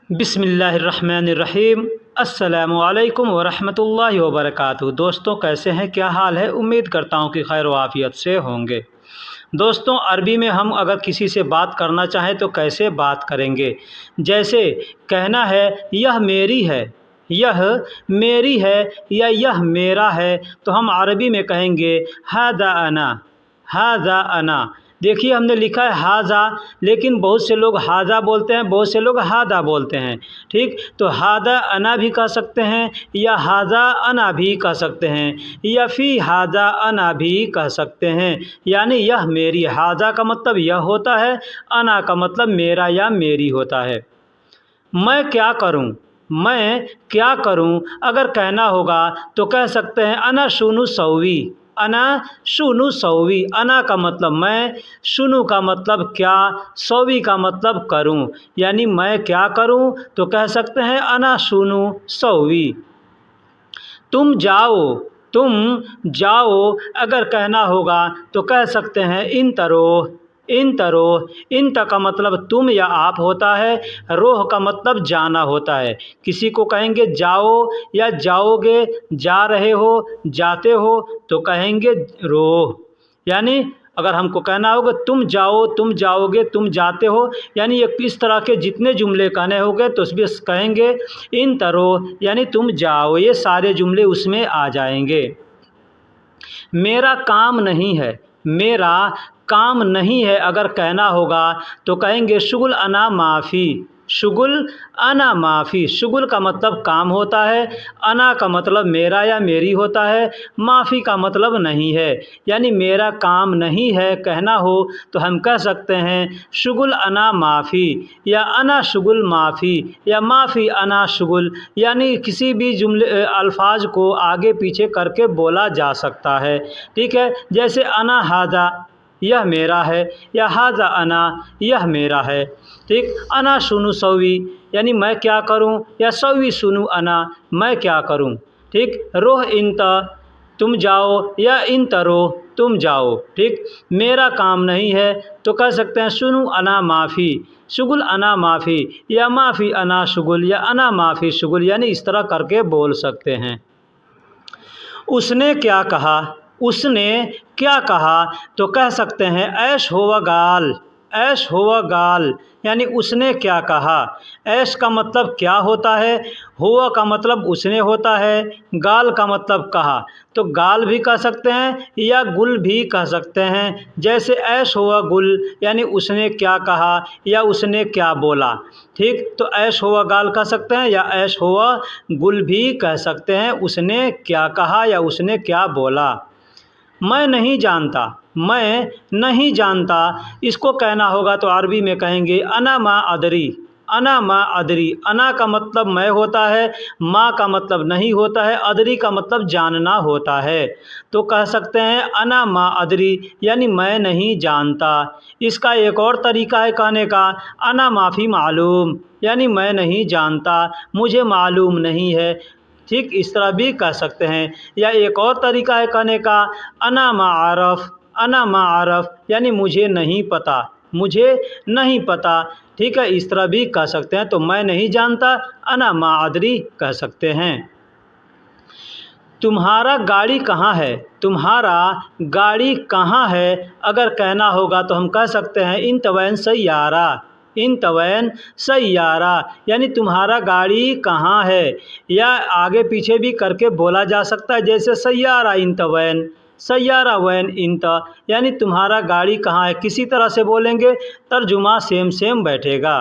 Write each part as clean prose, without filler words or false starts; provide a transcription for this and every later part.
बिस्मिल्लाहिर्रहमानिर्रहीम। अस्सलामु अलैकुम वरहमतुल्लाहि वबरकातुहू। दोस्तों, कैसे हैं? क्या हाल है? उम्मीद करता हूँ कि खैर वाफ़ियत से होंगे। दोस्तों, अरबी में हम अगर किसी से बात करना चाहें तो कैसे बात करेंगे? जैसे कहना है यह मेरी है, यह मेरी है या यह मेरा है, तो हम अरबी में कहेंगे हाज़ा अना, हाज़ा अना। देखिए, हमने लिखा है हाज़ा, लेकिन बहुत से लोग हाज़ा बोलते हैं, बहुत से लोग हादा बोलते हैं। ठीक, तो हादा अना भी कह सकते हैं या हाज़ा अना भी कह सकते हैं या फ़ी हाज़ा अना भी कह सकते हैं। यानी यह मेरी, हाज़ा का मतलब यह होता है, अना का मतलब मेरा या मेरी होता है। मैं क्या करूं? मैं क्या करूं अगर कहना होगा तो कह सकते हैं अना शुनु सौवी, अना शुनु सौवी। अना का मतलब मैं, शुनु का मतलब क्या, सौवी का मतलब करूं। यानी मैं क्या करूं तो कह सकते हैं अना शुनु सौवी। तुम जाओ, तुम जाओ अगर कहना होगा तो कह सकते हैं इन तरो, इन तरो। इंत का मतलब तुम या आप होता है, रोह का मतलब जाना होता है। किसी को कहेंगे जाओ या जाओगे, जा रहे हो, जाते हो, तो कहेंगे रोह। यानी अगर हमको कहना होगा तुम जाओ, तुम जाओगे, तुम जाते हो, यानी ये इस तरह के जितने जुमले कहने होंगे तो उसमें कहेंगे इन तरो, यानी तुम जाओ। ये सारे जुमले उसमें आ जाएंगे। मेरा काम नहीं है, मेरा काम नहीं है अगर कहना होगा तो कहेंगे शुगुल अना माफ़ी, शुगुल अना माफ़ी। शुगुल का मतलब काम होता है, अना का मतलब मेरा या मेरी होता है, माफ़ी का मतलब नहीं है। यानी मेरा काम नहीं है कहना हो तो हम कह सकते हैं शुगुल अना माफ़ी या अना शुगुल माफ़ी या माफ़ी अना शुगुल। यानी किसी भी जुमले अल्फाज को आगे पीछे करके बोला जा सकता है। ठीक है, जैसे अना हाजा, यह मेरा है, या हाजा अना, यह मेरा है। ठीक, अना सुनु सौवी, यानी मैं क्या करूं, या सौवी सुनु अना, मैं क्या करूं। ठीक, रोह इंत, तुम जाओ, या इन तरो, तुम जाओ। ठीक, मेरा काम नहीं है तो कह सकते हैं सुनु अना माफ़ी, शुगुल अना माफ़ी, या माफ़ी अना शुगुल, या अना माफ़ी शुगुल। यानी इस तरह करके बोल सकते हैं। उसने क्या कहा, उसने क्या कहा तो कह सकते हैं ऐश होवा गाल, ऐश होवा गाल। यानी उसने क्या कहा। ऐश का मतलब क्या होता है, हुआ का मतलब उसने होता है, गाल का मतलब कहा। तो गाल भी कह सकते हैं या गुल भी कह सकते हैं। जैसे ऐश हुआ गुल, यानी उसने क्या कहा या उसने क्या बोला। ठीक, तो ऐश हुआ गाल कह सकते हैं या ऐश हुआ गुल भी कह सकते हैं, उसने क्या कहा या उसने क्या बोला। मैं नहीं जानता, मैं नहीं जानता, इसको कहना होगा तो अरबी में कहेंगे अना मा अदरी, अना मा अदरी। अना का मतलब मैं होता है, माँ का मतलब नहीं होता है, अदरी का मतलब जानना होता है। तो कह सकते हैं अना मा अदरी, यानी मैं नहीं जानता। इसका एक और तरीका है कहने का, अना माफ़ी मालूम, यानी मैं नहीं जानता, मुझे मालूम नहीं है। ठीक, इस तरह भी कह सकते हैं। या एक और तरीका है कहने का, अना मारफ, अना मारफ, यानी मुझे नहीं पता, मुझे नहीं पता। ठीक है, इस तरह भी कह सकते हैं। तो मैं नहीं जानता, अना मादरी कह सकते हैं। तुम्हारा गाड़ी कहाँ है, तुम्हारा गाड़ी कहाँ है अगर कहना होगा तो हम कह सकते हैं इन तवैन सैयारा, इन तवैन सैयारा। यानी तुम्हारा गाड़ी कहाँ है, या आगे पीछे भी करके बोला जा सकता है। जैसे सैयारा इन तवैन, सैयारा वैन इंत, यानी तुम्हारा गाड़ी कहाँ है। किसी तरह से बोलेंगे, तर्जुमा सेम सेम बैठेगा।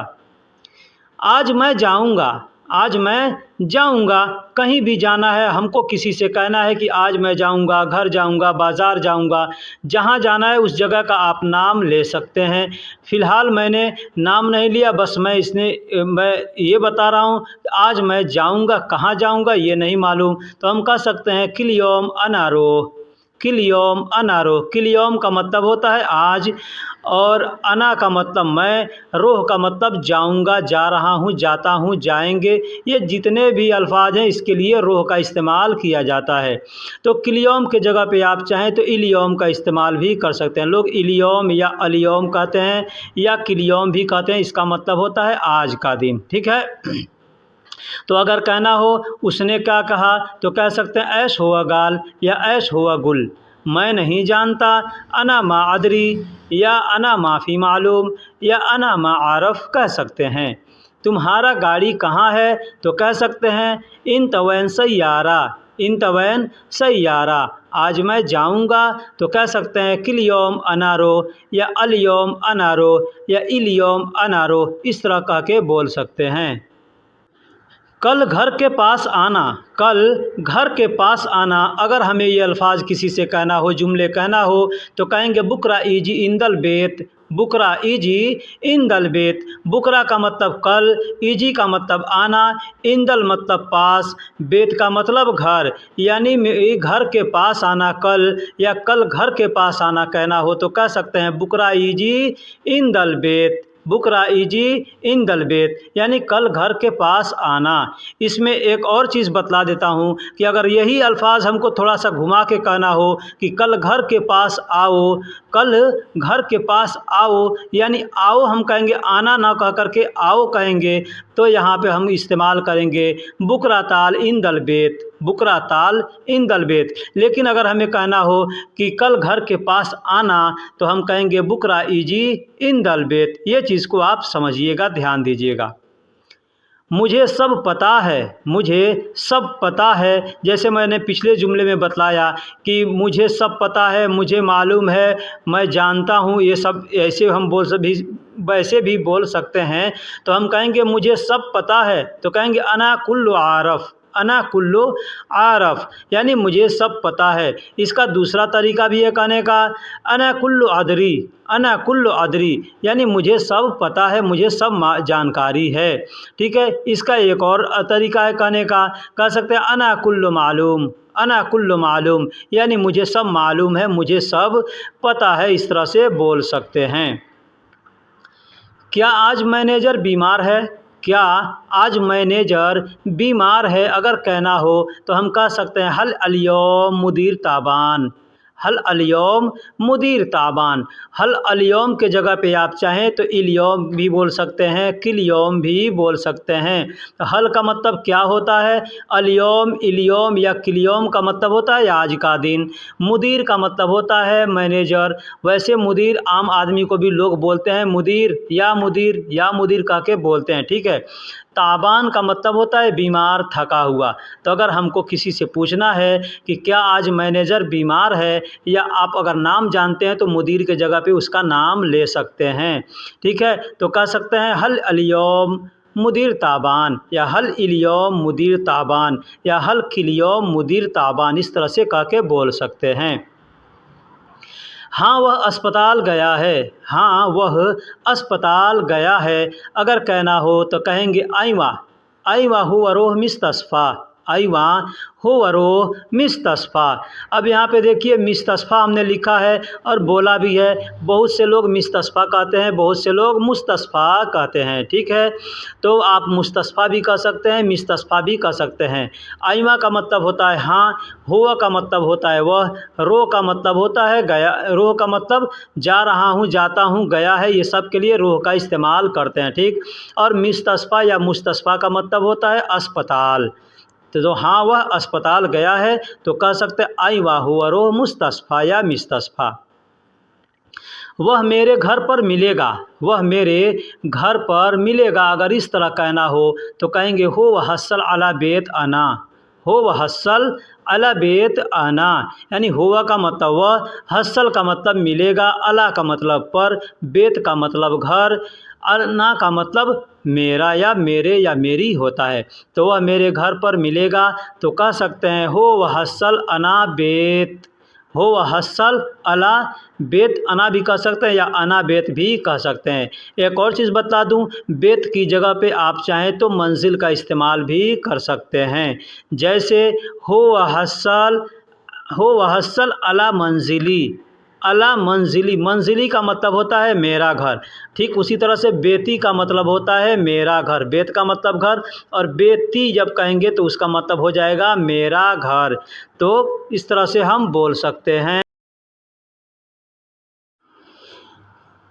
आज मैं जाऊंगा, आज मैं जाऊंगा, कहीं भी जाना है हमको, किसी से कहना है कि आज मैं जाऊंगा, घर जाऊंगा, बाज़ार जाऊंगा, जहां जाना है उस जगह का आप नाम ले सकते हैं। फ़िलहाल मैंने नाम नहीं लिया, बस मैं ये बता रहा हूं, आज मैं जाऊंगा, कहां जाऊंगा ये नहीं मालूम, तो हम कह सकते हैं किल यौम अनारो, किल यौम अनारो। किल यौम का मतलब होता है आज, और अना का मतलब मैं, रोह का मतलब जाऊंगा, जा रहा हूँ, जाता हूँ, जाएंगे। ये जितने भी अल्फाज हैं इसके लिए रोह का इस्तेमाल किया जाता है। तो किलियौम के जगह पे आप चाहें तो इलियौम का इस्तेमाल भी कर सकते हैं। लोग इलियौम या अलियौम कहते हैं या किलियौम भी कहते हैं। इसका मतलब होता है आज का दिन। ठीक है। तो अगर कहना हो उसने क्या कहा तो कह सकते हैं ऐश हुआ गाल या ऐश हुआ गुल। मैं नहीं जानता, अना मा अदरी या अना माफ़ी मालूम या अना मा आरफ कह सकते हैं। तुम्हारा गाड़ी कहाँ है तो कह सकते हैं इन तवैन सैयारा, इन तवैन सैयारा। आज मैं जाऊंगा तो कह सकते हैं किलियौम अनारो या अलियौम अनारो या इलियौम अनारो। इस तरह कह के बोल सकते हैं। कल घर के पास आना, कल घर के पास आना। अगर हमें ये अल्फाज किसी से कहना हो, जुमले कहना हो तो कहेंगे बुकरा ईजी इंदल बेत, बुकरा ईजी इंदल बेत। बुकरा का मतलब कल, ईजी का मतलब आना, इंदल मतलब पास, बेत का मतलब घर। यानी घर के पास आना कल या कल घर के पास आना कहना हो तो कह सकते हैं बुकरा ईजी इंदल बेत, बुकरा ईजी इन दल बेत, यानी कल घर के पास आना। इसमें एक और चीज़ बतला देता हूँ कि अगर यही अल्फाज हमको थोड़ा सा घुमा के कहना हो कि कल घर के पास आओ, कल घर के पास आओ, यानी आओ हम कहेंगे, आना ना कह करके आओ कहेंगे। तो यहाँ पे हम इस्तेमाल करेंगे बुकरा ताल इन दल बेत, बुकरा ताल इन दल बेत। लेकिन अगर हमें कहना हो कि कल घर के पास आना तो हम कहेंगे बुकरा ईजी इन दल बेत। ये चीज़ को आप समझिएगा, ध्यान दीजिएगा। मुझे सब पता है, मुझे सब पता है। जैसे मैंने पिछले जुमले में बतलाया कि मुझे सब पता है, मुझे मालूम है, मैं जानता हूँ, ये सब ऐसे हम वैसे भी बोल सकते हैं। तो हम कहेंगे मुझे सब पता है तो कहेंगे अना कुल्लु आरफ, अना कुल्लु आरफ, यानी मुझे सब पता है। इसका दूसरा तरीका भी है कहने का, अना कुल्लु अदरी, अना कुल्लु अदरी, यानी मुझे सब पता है, मुझे सब जानकारी है। ठीक है। इसका एक और तरीका है कहने का, कह सकते हैं अना कुल्लु मालूम, अना कुल्लु मालूम, यानी मुझे सब मालूम है, मुझे सब पता है। इस तरह से बोल सकते हैं। क्या आज मैनेजर बीमार है, क्या आज मैनेजर बीमार है अगर कहना हो तो हम कह सकते हैं हल अलियौम मुदीर ताबान, हल अलियौम मुदीर ताबान। हल अलियौम के जगह पे आप चाहें तो इलियौम भी बोल सकते हैं, किलियौम भी बोल सकते हैं। तो हल का मतलब क्या होता है, अलियौम, इलियौम या किलियौम का मतलब होता है आज का दिन। मुदीर का मतलब होता है मैनेजर। वैसे मुदीर आम आदमी को भी लोग बोलते हैं मुदीर या मुदीर या मुदीर कह के बोलते हैं। ठीक है। ताबान का मतलब होता है बीमार, थका हुआ। तो अगर हमको किसी से पूछना है कि क्या आज मैनेजर बीमार है, या आप अगर नाम जानते हैं तो मुदीर के जगह पे उसका नाम ले सकते हैं। ठीक है। तो कह सकते हैं हल अलियौम मुदीर ताबान या हल इलियौम मुदीर ताबान या हल किलियौम मुदीर ताबान। इस तरह से कह के बोल सकते हैं। हाँ वह अस्पताल गया है, हाँ वह अस्पताल गया है अगर कहना हो तो कहेंगे आइवा, आइवा हुआ रोह मिस्तस्फा, आइवा हुआ रोह मिस्तस्फा। अब यहाँ पे देखिए मिस्तस्फा हमने लिखा है और बोला भी है। बहुत से लोग मिस्तस्फा कहते हैं, बहुत से लोग मुस्तस्फा कहते हैं। ठीक है। तो आप मुस्तस्फा भी कह सकते हैं, मिस्तस्फा भी कह सकते हैं। आइवा का मतलब होता है हाँ, हुआ का मतलब होता है वह, रो का मतलब होता है गया, रो का मतलब जा रहा हूँ, जाता हूँ, गया है, ये सब के लिए रोह का इस्तेमाल करते हैं। ठीक। और मिस्तस्फा या मुस्तस्फा का मतलब होता है अस्पताल। तो हाँ वह अस्पताल गया है तो कह सकते हैं आई वाह हुआ रोह मुस्तस्फा या मिस्तस्फा। वह मेरे घर पर मिलेगा, वह मेरे घर पर मिलेगा अगर इस तरह कहना हो तो कहेंगे हो वह हसल अला बेत अना, हो वह हसल अला बेत आना, यानी हुआ का मतलब वह, हसल का मतलब मिलेगा, अला का मतलब पर, बेत का मतलब घर, अना का मतलब मेरा या मेरे या मेरी होता है। तो वह मेरे घर पर मिलेगा तो कह सकते हैं हो वह हसल अना बेत, हो वह हसल अला बेत अना भी कह सकते हैं या अना बेत भी कह सकते हैं। एक और चीज़ बता दूं, बेत की जगह पे आप चाहें तो मंजिल का इस्तेमाल भी कर सकते हैं। जैसे हो वह हसल अला मंजिली, अला मंजिली, मंजिली का मतलब होता है मेरा घर। ठीक उसी तरह से बेती का मतलब होता है मेरा घर, बेत का मतलब घर, और बेती जब कहेंगे तो उसका मतलब हो जाएगा मेरा घर। तो इस तरह से हम बोल सकते हैं।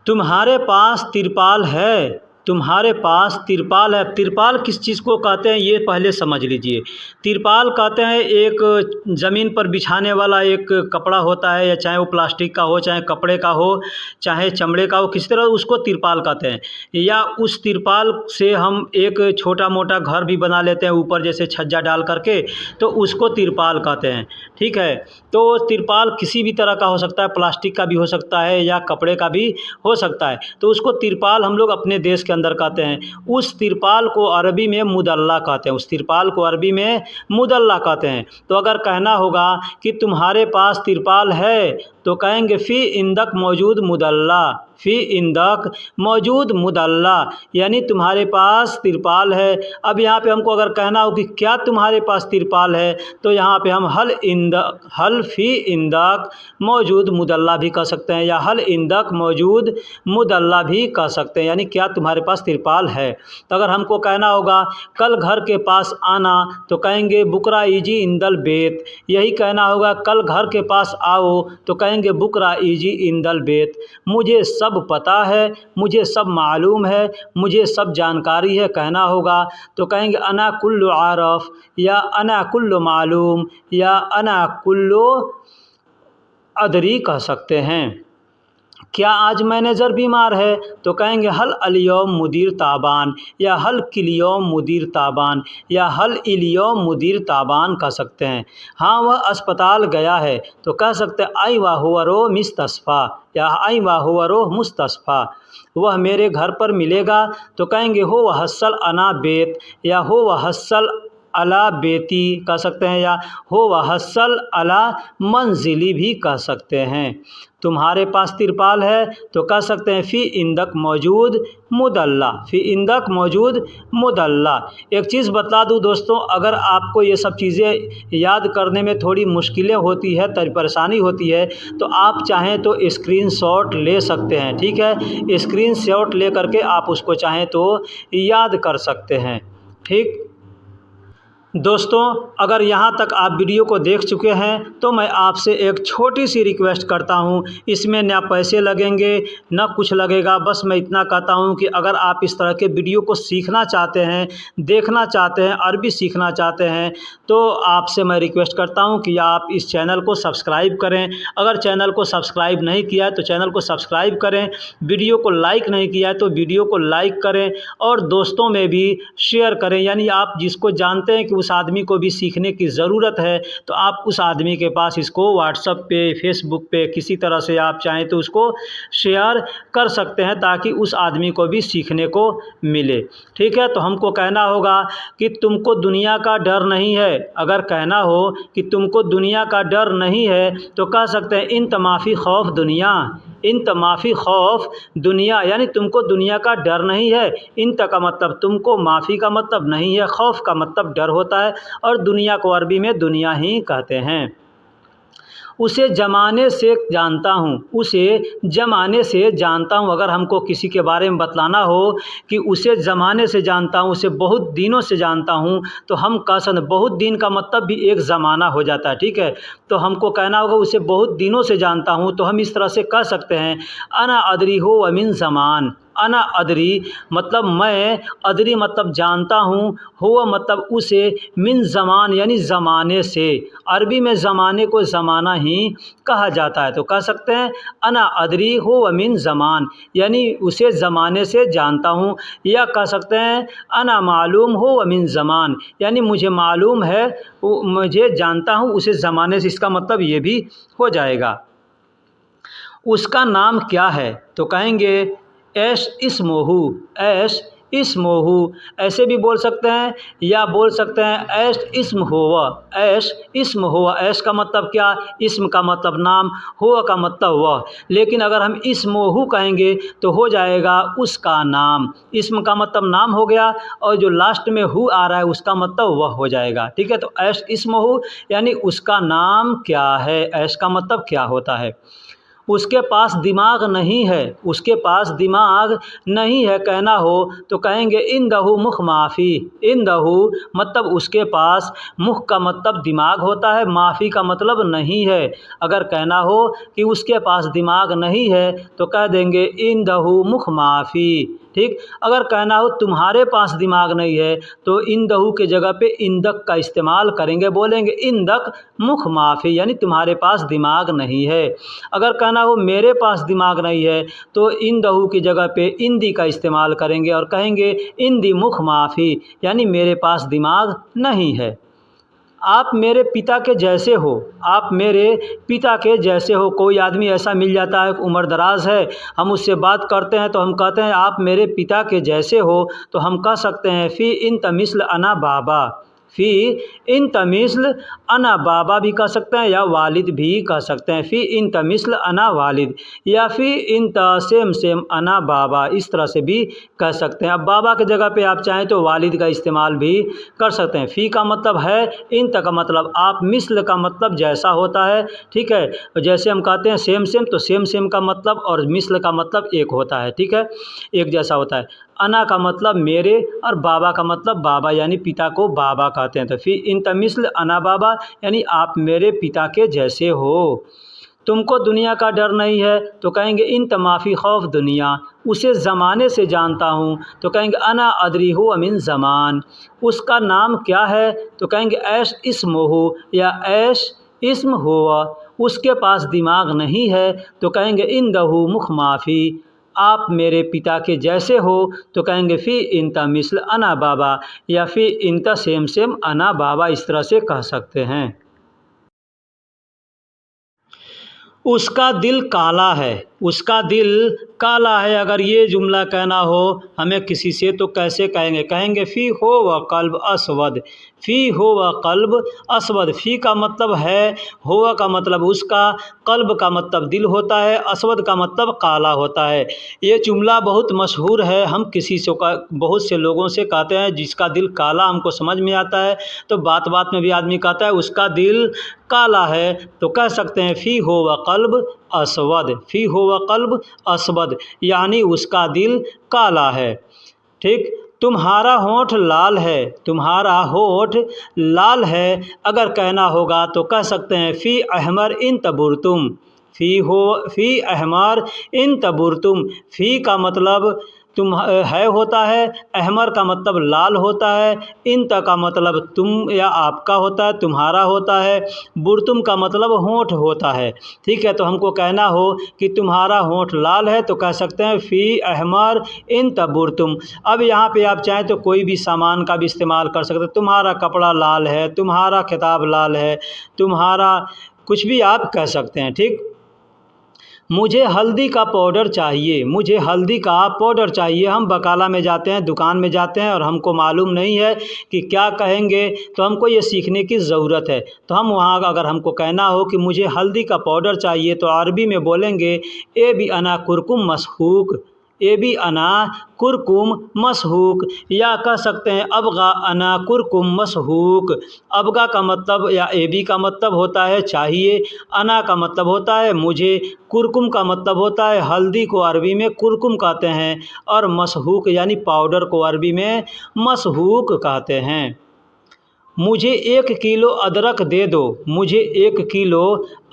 तुम्हारे पास तिरपाल है, तुम्हारे पास तिरपाल है। तिरपाल किस चीज़ को कहते हैं ये पहले समझ लीजिए। तिरपाल कहते हैं एक ज़मीन पर बिछाने वाला एक कपड़ा होता है, या चाहे वो प्लास्टिक का हो, चाहे कपड़े का हो, चाहे चमड़े का हो, किसी तरह उसको तिरपाल कहते हैं। या उस तिरपाल से हम एक छोटा मोटा घर भी बना लेते हैं ऊपर, जैसे छज्जा डाल करके, तो उसको तिरपाल कहते हैं। ठीक है, तो तिरपाल किसी भी तरह का हो सकता है, प्लास्टिक का भी हो सकता है या कपड़े का भी हो सकता है, तो उसको तिरपाल हम लोग अपने देश के अंदर कहते हैं। उस तिरपाल को अरबी में मुदल्ला कहते हैं, उस तिरपाल को अरबी में मुदल्ला कहते हैं। तो अगर कहना होगा कि तुम्हारे पास तिरपाल है, तो कहेंगे फ़ी इंदक मौजूद मुदल्ला, फ़ी इंदक मौजूद मुदल्ला, यानी तुम्हारे पास तिरपाल है। अब यहाँ पे हमको अगर कहना हो कि क्या तुम्हारे पास तिरपाल है, तो यहाँ पे हम हल फ़ी इंदक मौजूद मुदल्ला भी कह सकते हैं, या हल इंदक मौजूद मुदल्ला भी कह सकते हैं, यानी क्या तुम्हारे पास तिरपाल है। तो अगर हमको कहना होगा कल घर के पास आना, तो कहेंगे बुकरा इजी इंदल बेत। यही कहना होगा कल घर के पास आओ, तो कहेंगे बुकरा इजी इंदल बेत। मुझे सब पता है, मुझे सब मालूम है, मुझे सब जानकारी है कहना होगा, तो कहेंगे अना कुल्लु आरफ, या अना कुल्लु मालूम, या अना कुल्लु अदरी कह सकते हैं। क्या आज मैनेजर बीमार है, तो कहेंगे हल अलियौम मुदीर ताबान, या हल किलियौम मुदीर ताबान, या हल इलियौम मुदीर ताबान कह सकते हैं। हाँ वह अस्पताल गया है, तो कह सकते हैं आई वाह हुवरो मिस्तस्फ़ा, या आई वाह हुवरो मुस्तस्फ़ा। वह मेरे घर पर मिलेगा, तो कहेंगे हो वह हसल अना बेत, या हो वह हसल अला बेती कह सकते हैं, या हो वह हसल अला मंजिली भी कह सकते हैं। तुम्हारे पास तिरपाल है, तो कह सकते हैं फ़ी इंदक मौजूद मुदल्ला, फ़ी इंदक मौजूद मुदल्ला। एक चीज़ बता दूं दोस्तों, अगर आपको ये सब चीज़ें याद करने में थोड़ी मुश्किलें होती है, परेशानी होती है, तो आप चाहें तो स्क्रीनशॉट ले सकते हैं। ठीक है, स्क्रीनशॉट ले करके आप उसको चाहें तो याद कर सकते हैं। ठीक दोस्तों, अगर यहाँ तक आप वीडियो को देख चुके हैं, तो मैं आपसे एक छोटी सी रिक्वेस्ट करता हूँ। इसमें ना पैसे लगेंगे ना कुछ लगेगा, बस मैं इतना कहता हूँ कि अगर आप इस तरह के वीडियो को सीखना चाहते हैं, देखना चाहते हैं, अरबी सीखना चाहते हैं, तो आपसे मैं रिक्वेस्ट करता हूँ कि आप इस चैनल को सब्सक्राइब करें। अगर चैनल को सब्सक्राइब नहीं किया है तो चैनल को सब्सक्राइब करें, वीडियो को लाइक नहीं किया है तो वीडियो को लाइक करें, और दोस्तों में भी शेयर करें। यानी आप जिसको जानते हैं कि उस आदमी को भी सीखने की ज़रूरत है, तो आप उस आदमी के पास इसको व्हाट्सएप पे, फेसबुक पे किसी तरह से आप चाहें तो उसको शेयर कर सकते हैं, ताकि उस आदमी को भी सीखने को मिले। ठीक है, तो हमको कहना होगा कि तुमको दुनिया का डर नहीं है। अगर कहना हो कि तुमको दुनिया का डर नहीं है, तो कह सकते हैं इन तमाफ़ी खौफ दुनिया, इन तमाफ़ी खौफ दुनिया, यानी तुमको दुनिया का डर नहीं है। इन का मतलब तुमको, माफ़ी का मतलब नहीं है, खौफ का मतलब डर होता है, और दुनिया को अरबी में दुनिया ही कहते हैं। उसे ज़माने से जानता हूँ, उसे ज़माने से जानता हूँ। अगर हमको किसी के बारे में बतलाना हो कि उसे ज़माने से जानता हूँ, उसे बहुत दिनों से जानता हूँ, तो हम कह सकते हैं, बहुत दिन का मतलब भी एक ज़माना हो जाता है। ठीक है, तो हमको कहना होगा उसे बहुत दिनों से जानता हूँ, तो हम इस तरह से कह सकते हैं अना अदरी हो अमिन ज़मान। अना अदरी मतलब मैं, अदरी मतलब जानता हूँ, हुआ मतलब उसे, मिन ज़मान यानी ज़माने से। अरबी में ज़माने को ज़माना ही कहा जाता है, तो कह सकते हैं अना अदरी हुआ मिन ज़मान, यानी उसे ज़माने से जानता हूँ। या कह सकते हैं अना मालूम हुआ मिन ज़मान, यानी मुझे मालूम है, मुझे जानता हूँ उसे ज़माने से। इसका मतलब ये भी हो जाएगा। उसका नाम क्या है, तो कहेंगे ऐश इस्मोहू, ऐश इस्मोहू, ऐसे भी बोल सकते हैं, या बोल सकते हैं ऐश इस्म हुआ, ऐश इस्म हुआ। ऐश का मतलब क्या, इस्म का मतलब नाम, हुआ का मतलब वह। लेकिन अगर हम इस्मोहू कहेंगे तो हो जाएगा उसका नाम। इस्म का मतलब नाम हो गया, और जो लास्ट में हु आ रहा है उसका मतलब वह हो जाएगा। ठीक है, तो ऐश इस्मोहू यानी उसका नाम क्या है, ऐश का मतलब क्या होता है। उसके पास दिमाग नहीं है, उसके पास दिमाग नहीं है कहना हो तो कहेंगे इंदहु मुख माफ़ी। इंदहु मतलब उसके पास, मुख का मतलब दिमाग होता है, माफ़ी का मतलब नहीं है। अगर कहना हो कि उसके पास दिमाग नहीं है तो कह देंगे इंदहु मुख माफ़ी। ठीक। अगर कहना हो तुम्हारे पास दिमाग नहीं है तो इंदहु के जगह पे इंदक का इस्तेमाल करेंगे, बोलेंगे इंदक मुख माफ़ी, यानी तुम्हारे पास दिमाग नहीं है। अगर कहना हो मेरे पास दिमाग नहीं है तो इंदहु की जगह पे इंदी का इस्तेमाल करेंगे और कहेंगे इंदी मुख माफ़ी, यानी मेरे पास दिमाग नहीं है। आप मेरे पिता के जैसे हो, आप मेरे पिता के जैसे हो। कोई आदमी ऐसा मिल जाता है, उम्र दराज है, हम उससे बात करते हैं तो हम कहते हैं आप मेरे पिता के जैसे हो, तो हम कह सकते हैं फ़ी इंत मिस्ल अना बाबा। फ़ी इंत मिस्ल अना बाबा भी कह सकते हैं या वालिद भी कह सकते हैं। फ़ी इंत मिस्ल अना वालिद या फ़ी इंत सेम सेम अना बाबा, इस तरह से भी कह सकते हैं। अब बाबा के जगह पे आप चाहें तो वालिद का इस्तेमाल भी कर सकते हैं। फ़ी का मतलब है, इंत का मतलब आप, मिस्ल का मतलब जैसा होता है। ठीक है, जैसे हम कहते हैं सेम सेम, तो सेम सेम का मतलब और मिस्ल का मतलब एक होता है। ठीक है, एक जैसा होता है। अना का मतलब मेरे और बाबा का मतलब बाबा, यानी पिता को बाबा कहते हैं। तो फिर इंत मिस्ल अना बाबा, यानी आप मेरे पिता के जैसे हो। तुमको दुनिया का डर नहीं है तो कहेंगे इंत माफ़ी खौफ दुनिया। उसे ज़माने से जानता हूँ तो कहेंगे अना अदरी हो अमिन ज़मान। उसका नाम क्या है तो कहेंगे ऐश इस्म हो या ऐश इस्म हुआ। उसके पास दिमाग नहीं है तो कहेंगे इंदहु मुख माफ़ी। आप मेरे पिता के जैसे हो तो कहेंगे फ़ी इंता मिस्ल अना बाबा या फ़ी इंता सेम सेम अना बाबा, इस तरह से कह सकते हैं। उसका दिल काला है, उसका दिल काला है। अगर ये जुमला कहना हो हमें किसी से तो कैसे कहेंगे? कहेंगे फ़ी हो व कल्ब असवद। फ़ी हो व कल्ब असवद। फ़ी का मतलब है, हो का मतलब उसका, कल्ब का मतलब दिल होता है, असवद का मतलब काला होता है। ये जुमला बहुत मशहूर है, हम किसी से बहुत से लोगों से कहते हैं जिसका दिल काला, हमको समझ में आता है तो बात बात में भी आदमी कहता है उसका दिल काला है, तो कह सकते हैं फ़ी हो व कल्ब असवद। फ़ी हो व कल्ब असवद, यानी उसका दिल काला है। ठीक। तुम्हारा होंठ लाल है, तुम्हारा होंठ लाल है। अगर कहना होगा तो कह सकते हैं फ़ी अहमर इन तबुरतुम। फ़ी अहमर इन तबुरतुम। फ़ी का मतलब तुम है होता है, अहमर का मतलब लाल होता है, इन त का मतलब तुम या आपका होता है, तुम्हारा होता है, बुरतुम का मतलब होंठ होता है। ठीक है, तो हमको कहना हो कि तुम्हारा होंठ लाल है तो कह सकते हैं फ़ी अहमर इन त बुरतुम। अब यहाँ पे आप चाहें तो कोई भी सामान का भी इस्तेमाल कर सकते हैं। तुम्हारा कपड़ा लाल है, तुम्हारा किताब लाल है, तुम्हारा कुछ भी आप कह सकते हैं। ठीक। मुझे हल्दी का पाउडर चाहिए, मुझे हल्दी का पाउडर चाहिए। हम बकाला में जाते हैं, दुकान में जाते हैं और हमको मालूम नहीं है कि क्या कहेंगे, तो हमको ये सीखने की ज़रूरत है। तो हम वहाँ अगर हमको कहना हो कि मुझे हल्दी का पाउडर चाहिए तो अरबी में बोलेंगे ए बी अना कुरकुम मसहूक। ए बी अना कुरकुम मसहूक, या कह सकते हैं अबगा अना कुरकुम मसहूक। अबगा का मतलब या ए बी का मतलब होता है चाहिए, अना का मतलब होता है मुझे, कुरकुम का मतलब होता है हल्दी को अरबी में कुरकुम कहते हैं, और मसहूक यानी पाउडर को अरबी में मसहूक कहते हैं। मुझे 1 किलो अदरक दे दो, मुझे 1 किलो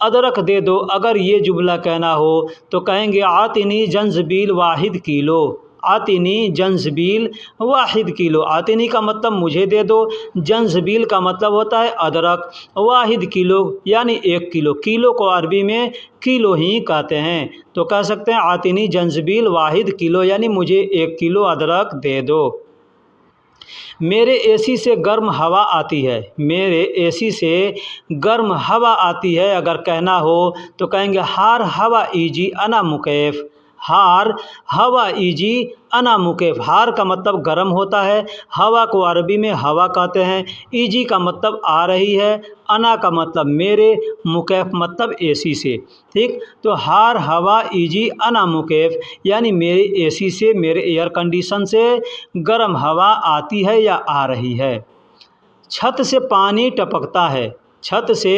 अदरक दे दो। अगर ये जुमला कहना हो तो कहेंगे आतिनी जंजबील वाहिद किलो। आतिनी जंजबील वाहिद किलो। आतिनी का मतलब मुझे दे दो, जंजबील का मतलब होता है अदरक, वाहिद किलो यानी 1 किलो। किलो को अरबी में किलो ही कहते हैं, तो कह सकते हैं आतिनी जंजबील वाहिद किलो, यानी मुझे 1 किलो अदरक दे दो। मेरे एसी से गर्म हवा आती है, मेरे एसी से गर्म हवा आती है। अगर कहना हो तो कहेंगे हार हवा ईजी अना मुकैफ़। हार हवा ईजी अना मुकैफ़। हार का मतलब गर्म होता है, हवा को अरबी में हवा कहते हैं, ईजी का मतलब आ रही है, अना का मतलब मेरे, मुकैफ़ मतलब एसी से। ठीक। तो हार हवा ईजी अना मुकैफ़, यानी मेरे एसी से, मेरे एयर कंडीशन से गर्म हवा आती है या आ रही है। छत से पानी टपकता है, छत से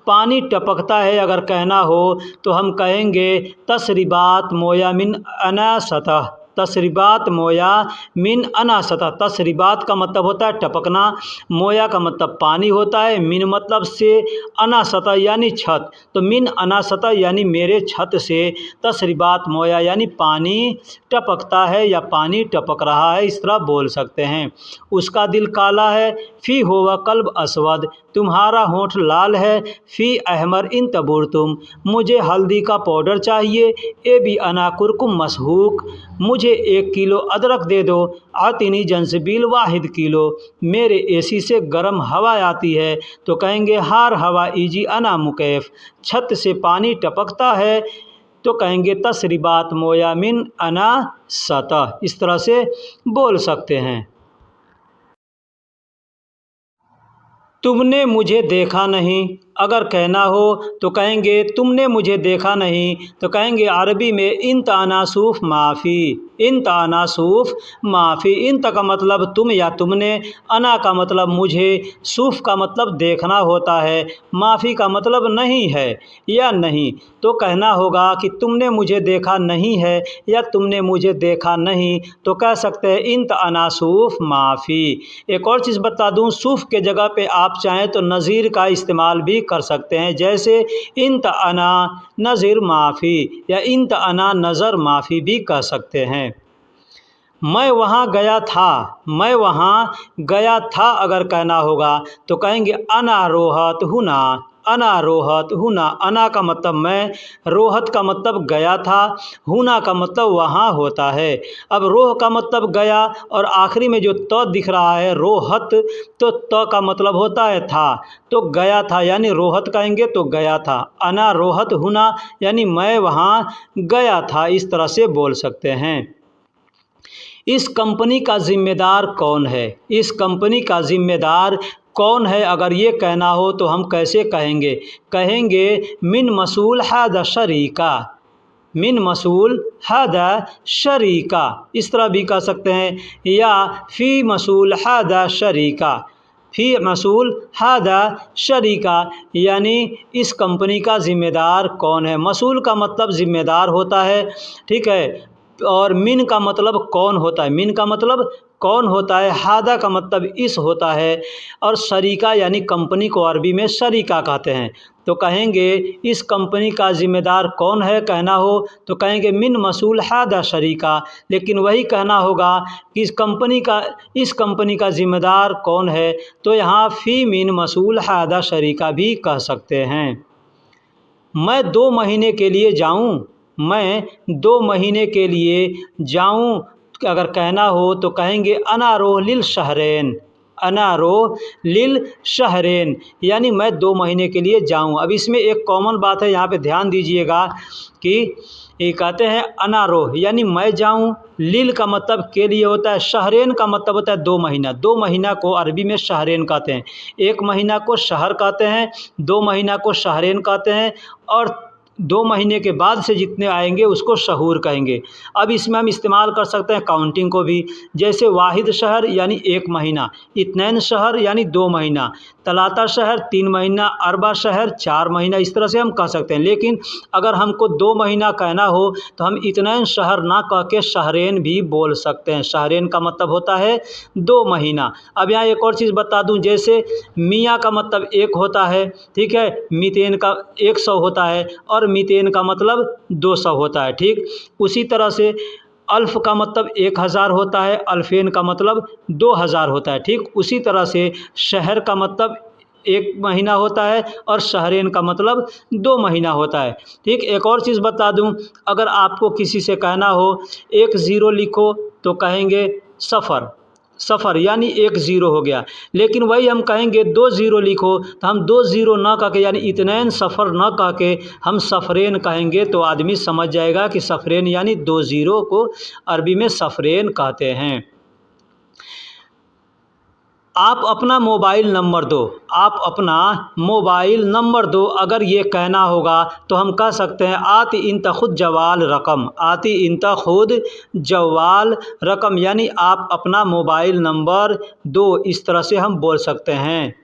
पानी टपकता है अगर कहना हो तो हम कहेंगे तसरिबात मोया मिन अना सतह। तसरिबात मोया मिन अना सतह। तसरिबात का मतलब होता है टपकना, मोया का मतलब पानी होता है, मिन मतलब से, अना सतह यानी छत। तो मिन अना सतह यानी मेरे छत से तसरिबात मोया यानी पानी टपकता है या पानी टपक रहा है, इस तरह बोल सकते हैं। उसका दिल काला है, फ़ी होवा कल्ब अस्वद, तुम्हारा होंठ लाल है, फ़ी अहमर इन तबूर तुम, मुझे हल्दी का पाउडर चाहिए, ए भी अना कुरकुम मसहूक, मुझे 1 किलो अदरक दे दो, आतिनी जंसबील वाहिद किलो, मेरे एसी से गर्म हवा आती है। तो कहेंगे हार हवा इजी अना मुकैफ, छत से पानी टपकता है तो कहेंगे तसरिबात मोया मिन अना सतह, इस तरह से बोल सकते हैं। तुमने मुझे देखा नहीं अगर कहना हो तो कहेंगे तुमने मुझे देखा नहीं, तो कहेंगे अरबी में इन तानासूफ माफ़ी, इन तानासूफ माफ़ी। इन का मतलब तुम या तुमने, अना का मतलब मुझे, सूफ का मतलब देखना होता है, माफ़ी का मतलब नहीं है या नहीं। तो कहना होगा कि तुमने मुझे देखा नहीं है या तुमने मुझे देखा नहीं, तो कह सकते हैं इन तानासूफ माफ़ी। एक और चीज़ बता दूँ, सूफ के जगह पे आप चाहें तो नज़ीर का इस्तेमाल भी कर सकते हैं, जैसे इंत अना नज़ीर माफ़ी या इंत अना नज़र माफ़ी भी कह सकते हैं। मैं वहाँ गया था, मैं वहाँ गया था अगर कहना होगा तो कहेंगे अना रोहत हुना, अना रोहत हुना। अना का मतलब मैं, रोहत का मतलब गया था, हुना का मतलब वहाँ होता है। अब रोह का मतलब गया और आखिरी में जो त दिख रहा है रोहत, तो त का मतलब होता है था, तो गया था यानी रोहत कहेंगे तो गया था। अना रोहत हुना यानी मैं वहाँ गया था, इस तरह से बोल सकते हैं। इस कंपनी का ज़िम्मेदार कौन है, इस कंपनी का ज़िम्मेदार कौन है अगर ये कहना हो तो हम कैसे कहेंगे, कहेंगे मिन मसूल हादा शरीका, मिन मसूल हादा शरीका, इस तरह भी कह सकते हैं, या फ़ी मसूल हादा शरीका, फ़ी मसूल हादा शरीका यानी इस कंपनी का ज़िम्मेदार कौन है। मसूल का मतलब ज़िम्मेदार होता है, ठीक है, और मिन का मतलब कौन होता है, मिन का मतलब कौन होता है, हादा का मतलब इस होता है, और शरीका यानी कंपनी को अरबी में शरीका कहते हैं। तो कहेंगे इस कंपनी का ज़िम्मेदार कौन है कहना हो तो कहेंगे मिन मसूल हादा शरीका, लेकिन वही कहना होगा कि इस कंपनी का ज़िम्मेदार कौन है, तो यहाँ फ़ी मिन मसूल हादा शरीका भी कह सकते हैं। मैं 2 महीने के लिए जाऊं, मैं 2 महीने के लिए जाऊं अगर कहना हो तो कहेंगे अना रोह लिल शहरैन, अना रोह लिल शहरैन यानी मैं 2 महीने के लिए जाऊं। अब इसमें एक कॉमन बात है, यहाँ पे ध्यान दीजिएगा कि ये कहते हैं अना रोह यानी मैं जाऊं, लिल का मतलब के लिए होता है, शहरैन का मतलब होता है 2 महीना। 2 महीना को अरबी में शहरैन कहते हैं, 1 महीना को शहर कहते हैं, 2 महीना को शहरैन कहते हैं, और 2 महीने के बाद से जितने आएंगे उसको शहूर कहेंगे। अब इसमें हम इस्तेमाल कर सकते हैं काउंटिंग को भी, जैसे वाहिद शहर यानी 1 महीना, इत्नैन शहर यानी 2 महीना, तलाता शहर 3 महीना, अरबा शहर 4 महीना, इस तरह से हम कह सकते हैं। लेकिन अगर हमको 2 महीना कहना हो तो हम इत्नैन शहर ना कह के शहरैन भी बोल सकते हैं। शहरैन का मतलब होता है 2 महीना। अब यहाँ एक और चीज़ बता दूं, जैसे मियाँ का मतलब 1 होता है, ठीक है, मीथेन का 100 होता है, और मीथेन का मतलब 200 होता है, ठीक। उसी तरह से अल्फ़ का मतलब 1000 होता है, अल्फ़ेन का मतलब 2000 होता है, ठीक। उसी तरह से शहर का मतलब 1 महीना होता है और शहरैन का मतलब 2 महीना होता है, ठीक। एक और चीज़ बता दूं, अगर आपको किसी से कहना हो 1 ज़ीरो लिखो तो कहेंगे सफ़र, सफ़र यानी 1 ज़ीरो हो गया। लेकिन वही हम कहेंगे 2 ज़ीरो लिखो तो हम 2 ज़ीरो ना कह के यानी इत्नैन सफ़र ना कह के हम सफ़रैन कहेंगे, तो आदमी समझ जाएगा कि सफ़रैन यानी 2 ज़ीरो को अरबी में सफ़रैन कहते हैं। आप अपना मोबाइल नंबर दो, आप अपना मोबाइल नंबर दो अगर ये कहना होगा तो हम कह सकते हैं आति इंत खुद जवाल रकम, आति इंत खुद जवाल रकम यानी आप अपना मोबाइल नंबर दो, इस तरह से हम बोल सकते हैं।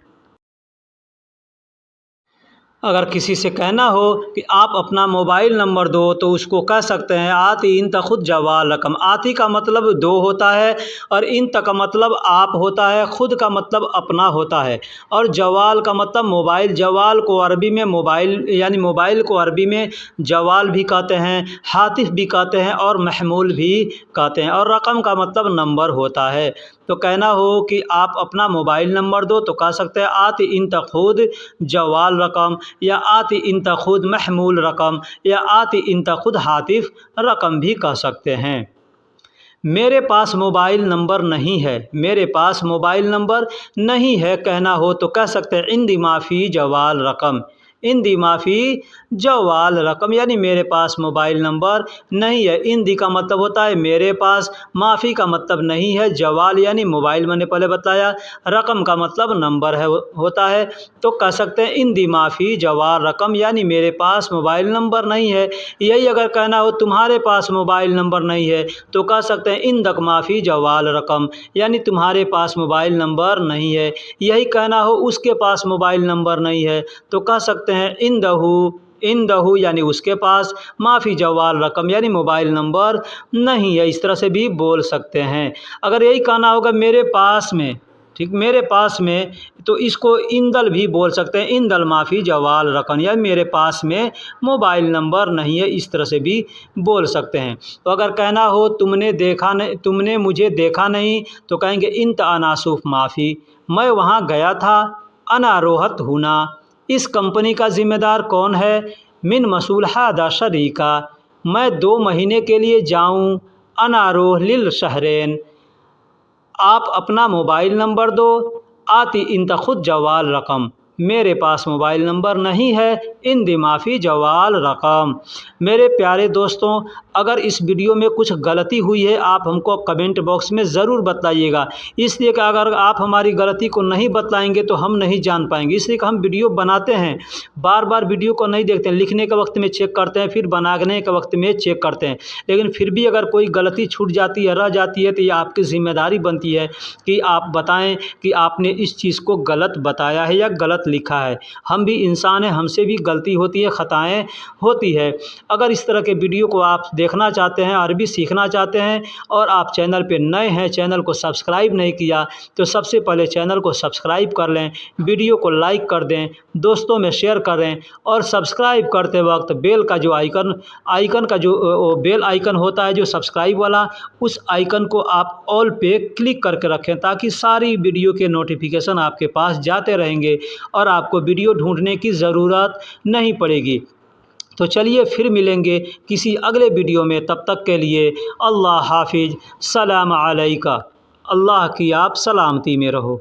अगर किसी से कहना हो कि आप अपना मोबाइल नंबर दो तो उसको कह सकते हैं आती इन खुद जवाल रकम। आती का मतलब दो होता है और इन का मतलब आप होता है, खुद का मतलब अपना होता है और जवाल का मतलब मोबाइल। जवाल को अरबी में मोबाइल यानी मोबाइल को अरबी में जवाल भी कहते हैं, हातिफ भी कहते हैं और महमूल भी कहते हैं। और रकम का मतलब नंबर होता है। तो कहना हो कि आप अपना मोबाइल नंबर दो तो कह सकते हैं आती इन खुद जवाल रकम, या आती इन खुद महमूल रकम, या आती इन खुद हातिफ रकम भी कह सकते हैं। मेरे पास मोबाइल नंबर नहीं है, मेरे पास मोबाइल नंबर नहीं है कहना हो तो कह सकते हैं इंदी माफ़ी जवाल रकम। इंदी माफ़ी जवाल रकम यानी मेरे पास मोबाइल नंबर नहीं है। इंदी का मतलब होता है मेरे पास, माफ़ी का मतलब नहीं है, जवाल यानी मोबाइल मैंने पहले बताया, रकम का मतलब नंबर है होता है। तो कह सकते हैं इंदी माफ़ी जवाल रकम यानी मेरे पास मोबाइल नंबर नहीं है। यही अगर कहना हो तुम्हारे पास मोबाइल नंबर नहीं है तो कह सकते हैं इंदक माफ़ी जवाल रकम यानी तुम्हारे पास मोबाइल नंबर नहीं है। यही कहना हो उसके पास मोबाइल नंबर नहीं है तो कह सकते हैं इंदहू यानी उसके पास, माफ़ी जवाल रकम यानी मोबाइल नंबर नहीं है। इस तरह से भी बोल सकते हैं। अगर यही कहना होगा मेरे पास में, ठीक, मेरे पास में, तो इसको इंदल भी बोल सकते हैं, इंदल माफ़ी जवाल रकम या मेरे पास में मोबाइल नंबर नहीं है, इस तरह से भी बोल सकते हैं। तो अगर कहना हो तुमने देखा नहीं, तुमने मुझे देखा नहीं तो कहेंगे इंत अनासुफ माफ़ी, मैं वहाँ गया था, अनारोहत हुना, इस कंपनी का ज़िम्मेदार कौन है, मिन मसूल हादा शरीका, मैं 2 महीने के लिए जाऊँ, अनारोह लिल शहरेन, आप अपना मोबाइल नंबर दो, आती इंत खुद जवाल रकम, मेरे पास मोबाइल नंबर नहीं है, इन दिमाफ़ी जवाल रकम। मेरे प्यारे दोस्तों, अगर इस वीडियो में कुछ गलती हुई है आप हमको कमेंट बॉक्स में ज़रूर बताइएगा। इसलिए कि अगर आप हमारी गलती को नहीं बताएंगे तो हम नहीं जान पाएंगे। इसलिए कि हम वीडियो बनाते हैं, बार बार वीडियो को नहीं देखते हैं, लिखने के वक्त में चेक करते हैं, फिर बनाने के वक्त में चेक करते हैं। लेकिन फिर भी अगर कोई गलती छूट जाती है, रह जाती है, तो ये आपकी ज़िम्मेदारी बनती है कि आप बताएं कि आपने इस चीज़ को गलत बताया है या गलत लिखा है। हम भी इंसान हैं, हमसे भी गलती होती है, ख़ताएँ होती है। अगर इस तरह के वीडियो को आप देखना चाहते हैं, अरबी सीखना चाहते हैं और आप चैनल पे नए हैं, चैनल को सब्सक्राइब नहीं किया तो सबसे पहले चैनल को सब्सक्राइब कर लें, वीडियो को लाइक कर दें, दोस्तों में शेयर करें और सब्सक्राइब करते वक्त बेल का जो आइकन का जो बेल आइकन होता है जो सब्सक्राइब वाला, उस आइकन को आप ऑल पे क्लिक करके रखें ताकि सारी वीडियो के नोटिफिकेशन आपके पास जाते रहेंगे और आपको वीडियो ढूंढने की ज़रूरत नहीं पड़ेगी। तो चलिए फिर मिलेंगे किसी अगले वीडियो में, तब तक के लिए अल्लाह हाफिज़, सलाम अलैका, अल्लाह की आप सलामती में रहो।